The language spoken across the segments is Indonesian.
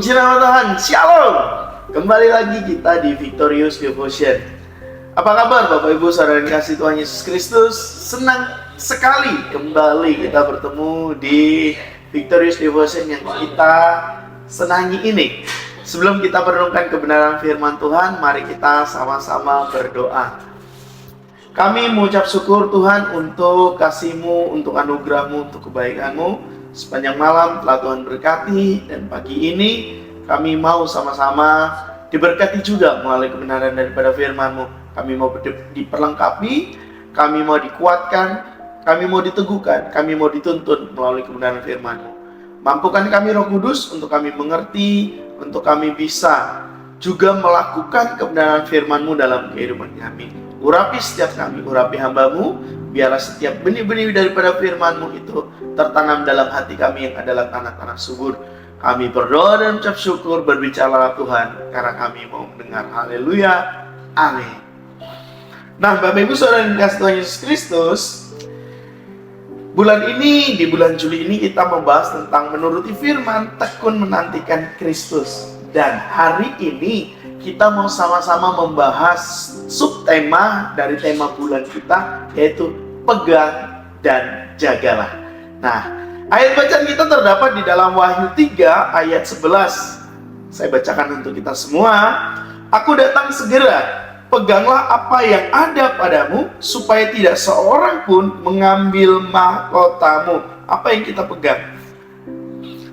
Puji nama Tuhan, Shalom. Kembali lagi kita di Victorious Devotion. Apa kabar Bapak Ibu Saudara yang dikasihi Tuhan Yesus Kristus? Senang sekali kembali kita bertemu di Victorious Devotion yang kita senangi ini. Sebelum kita merenungkan kebenaran firman Tuhan, mari kita sama-sama berdoa. Kami mengucap syukur Tuhan untuk kasih-Mu, untuk anugerah-Mu, untuk kebaikan-Mu. Sepanjang malam telah Tuhan berkati, dan pagi ini kami mau sama-sama diberkati juga melalui kebenaran daripada firman-Mu. Kami mau diperlengkapi, kami mau dikuatkan, kami mau diteguhkan, kami mau dituntun melalui kebenaran firman-Mu. Mampukan kami Roh Kudus untuk kami mengerti, untuk kami bisa juga melakukan kebenaran firman-Mu dalam kehidupan kami. Urapi setiap kami, urapi hamba-Mu. Biarlah setiap benih-benih daripada firman-Mu itu tertanam dalam hati kami yang adalah tanah-tanah subur. Kami berdoa dan ucap syukur, berbicara Tuhan, karena kami mau mendengar. Haleluya, amin. Nah, Bapak Ibu Saudara yang dikasihi Tuhan Yesus Kristus, bulan ini, di bulan Juli ini kita membahas tentang menuruti firman, tekun menantikan Kristus. Dan hari ini kita mau sama-sama membahas subtema dari tema bulan kita, yaitu pegang dan jagalah. Nah, ayat bacaan kita terdapat di dalam Wahyu 3 ayat 11. Saya bacakan untuk kita semua. Aku datang segera, peganglah apa yang ada padamu, supaya tidak seorang pun mengambil mahkotamu. Apa yang kita pegang?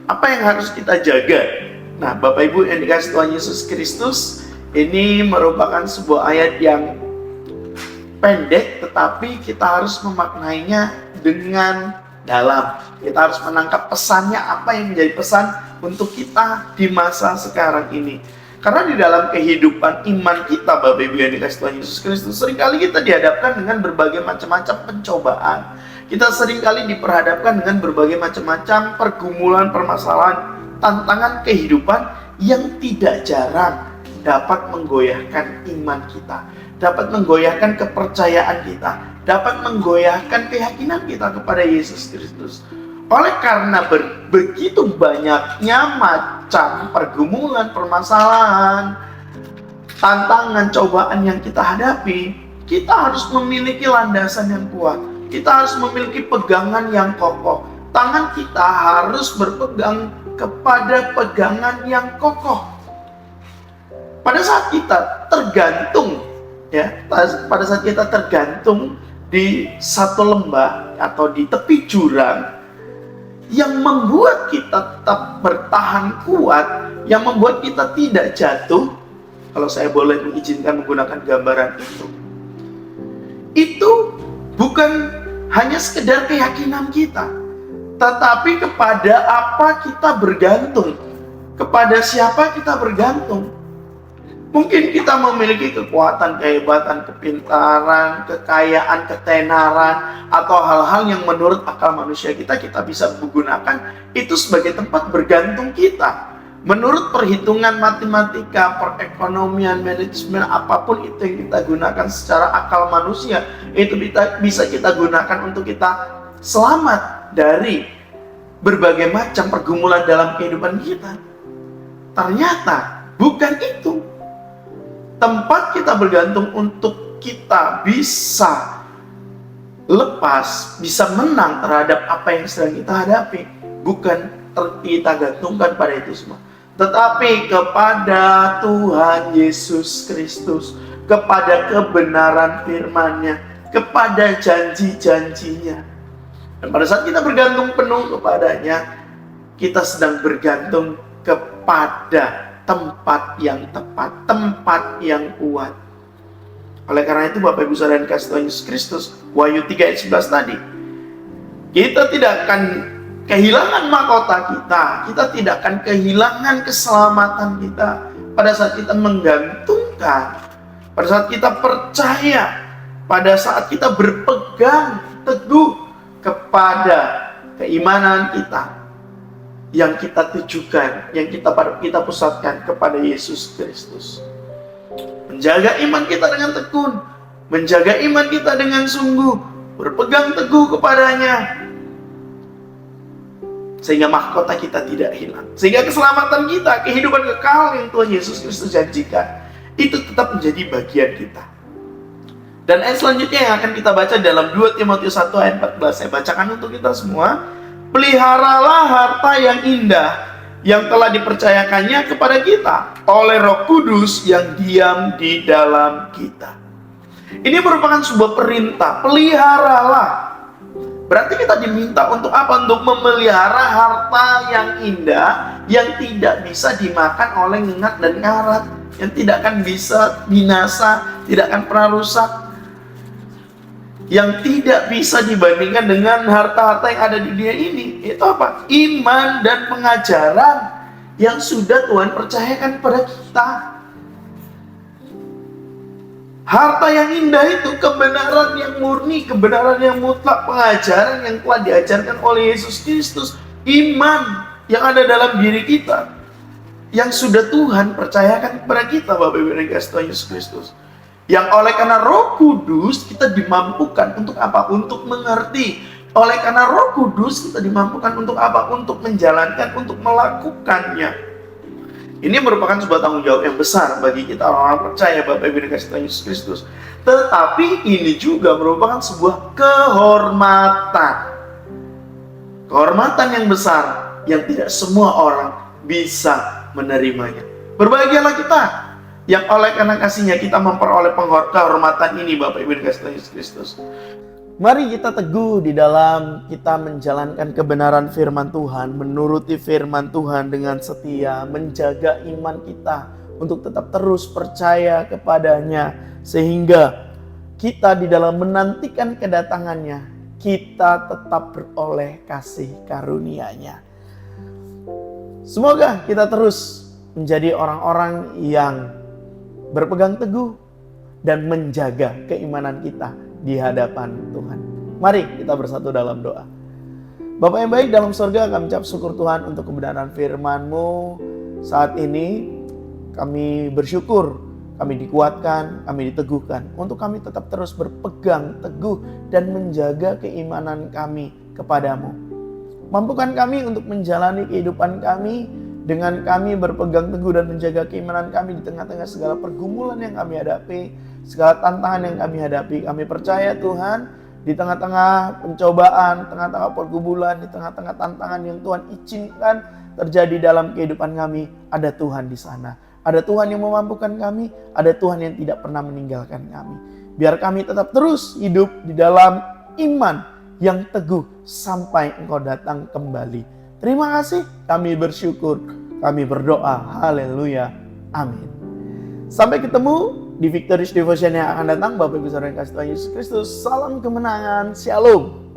Apa yang harus kita jaga? Nah, Bapak Ibu yang dikasihi Tuhan Yesus Kristus, ini merupakan sebuah ayat yang pendek, tetapi kita harus memaknainya dengan dalam. Kita harus menangkap pesannya, apa yang menjadi pesan untuk kita di masa sekarang ini. Karena di dalam kehidupan iman kita, Bapak Ibu yang dikasihi Tuhan Yesus Kristus, seringkali kita dihadapkan dengan berbagai macam-macam pencobaan. Kita seringkali diperhadapkan dengan berbagai macam-macam pergumulan, permasalahan, tantangan kehidupan yang tidak jarang dapat menggoyahkan iman kita, dapat menggoyahkan kepercayaan kita, dapat menggoyahkan keyakinan kita kepada Yesus Kristus. Oleh karena begitu banyaknya macam pergumulan, permasalahan, tantangan, cobaan yang kita hadapi, kita harus memiliki landasan yang kuat. Kita harus memiliki pegangan yang kokoh. Tangan kita harus berpegang kepada pegangan yang kokoh. Pada saat kita tergantung, pada saat kita tergantung di satu lembah atau di tepi jurang, yang membuat kita tetap bertahan kuat, yang membuat kita tidak jatuh, kalau saya boleh mengizinkan menggunakan gambaran itu bukan hanya sekedar keyakinan kita, tetapi kepada apa kita bergantung, kepada siapa kita bergantung. Mungkin kita memiliki kekuatan, kehebatan, kepintaran, kekayaan, ketenaran, atau hal-hal yang menurut akal manusia kita bisa menggunakan itu sebagai tempat bergantung kita. Menurut perhitungan matematika, perekonomian, manajemen, apapun itu yang kita gunakan secara akal manusia, itu bisa kita gunakan untuk kita selamat dari berbagai macam pergumulan dalam kehidupan kita. Ternyata bukan itu tempat kita bergantung untuk kita bisa lepas, bisa menang terhadap apa yang sedang kita hadapi. Bukan kita gantungkan pada itu semua, tetapi kepada Tuhan Yesus Kristus, kepada kebenaran firman-Nya, kepada janji-janjinya. Dan pada saat kita bergantung penuh kepadanya, kita sedang bergantung kepada tempat yang tepat, tempat yang kuat. Oleh karena itu, Bapak Ibu Saudara yang dikasihi Tuhan Yesus Kristus, Wahyu 3 ayat 11 tadi, kita tidak akan kehilangan mahkota kita tidak akan kehilangan keselamatan kita pada saat kita menggantungkan, pada saat kita percaya, pada saat kita berpegang teguh kepada keimanan kita yang kita tujukan, yang kita pusatkan kepada Yesus Kristus. Menjaga iman kita dengan tekun, menjaga iman kita dengan sungguh, berpegang teguh kepadanya. Sehingga mahkota kita tidak hilang. Sehingga keselamatan kita, kehidupan kekal yang Tuhan Yesus Kristus janjikan, itu tetap menjadi bagian kita. Dan ayat selanjutnya yang akan kita baca dalam 2 Timotius 1 ayat 14. Saya bacakan untuk kita semua. Peliharalah harta yang indah yang telah dipercayakannya kepada kita oleh Roh Kudus yang diam di dalam kita. Ini merupakan sebuah perintah, peliharalah. Berarti kita diminta untuk apa? Untuk memelihara harta yang indah, yang tidak bisa dimakan oleh ngengat dan ngarat, yang tidak akan bisa binasa, tidak akan pernah rusak, yang tidak bisa dibandingkan dengan harta-harta yang ada di dunia ini. Itu apa? Iman dan pengajaran yang sudah Tuhan percayakan kepada kita. Harta yang indah itu kebenaran yang murni, kebenaran yang mutlak, pengajaran yang telah diajarkan oleh Yesus Kristus, iman yang ada dalam diri kita, yang sudah Tuhan percayakan kepada kita, Bapak Ibu yang dikasihi Tuhan Yesus Kristus. Yang oleh karena Roh Kudus kita dimampukan untuk apa? Untuk mengerti. Oleh karena Roh Kudus kita dimampukan untuk apa? Untuk menjalankan, untuk melakukannya. Ini merupakan sebuah tanggung jawab yang besar bagi kita orang-orang percaya, Bapak Ibu dikasihi Tuhan Yesus Kristus. Tetapi ini juga merupakan sebuah kehormatan. Kehormatan yang besar yang tidak semua orang bisa menerimanya. Berbahagialah kita yang oleh karena kasih-Nya kita memperoleh kehormatan ini, Bapak Ibu dikasihi Tuhan Yesus Kristus. Mari kita teguh di dalam kita menjalankan kebenaran firman Tuhan, menuruti firman Tuhan dengan setia, menjaga iman kita untuk tetap terus percaya kepadanya, sehingga kita di dalam menantikan kedatangannya, kita tetap beroleh kasih karunia-Nya. Semoga kita terus menjadi orang-orang yang berpegang teguh dan menjaga keimanan kita di hadapan Tuhan. Mari kita bersatu dalam doa. Bapa yang baik dalam surga, kami ucap syukur Tuhan untuk kebenaran firman-Mu. Saat ini kami bersyukur, kami dikuatkan, kami diteguhkan untuk kami tetap terus berpegang teguh dan menjaga keimanan kami kepadamu. Mampukan kami untuk menjalani kehidupan kami dengan kami berpegang teguh dan menjaga keimanan kami di tengah-tengah segala pergumulan yang kami hadapi, segala tantangan yang kami hadapi. Kami percaya Tuhan, di tengah-tengah pencobaan, tengah-tengah pergumulan, di tengah-tengah tantangan yang Tuhan izinkan terjadi dalam kehidupan kami, ada Tuhan di sana. Ada Tuhan yang memampukan kami, ada Tuhan yang tidak pernah meninggalkan kami. Biar kami tetap terus hidup di dalam iman yang teguh sampai Engkau datang kembali. Terima kasih, kami bersyukur, kami berdoa, haleluya, amin. Sampai ketemu di Victorious Devotion yang akan datang. Bapak Ibu Saudara yang kasih Tuhan Yesus Kristus, salam kemenangan, shalom.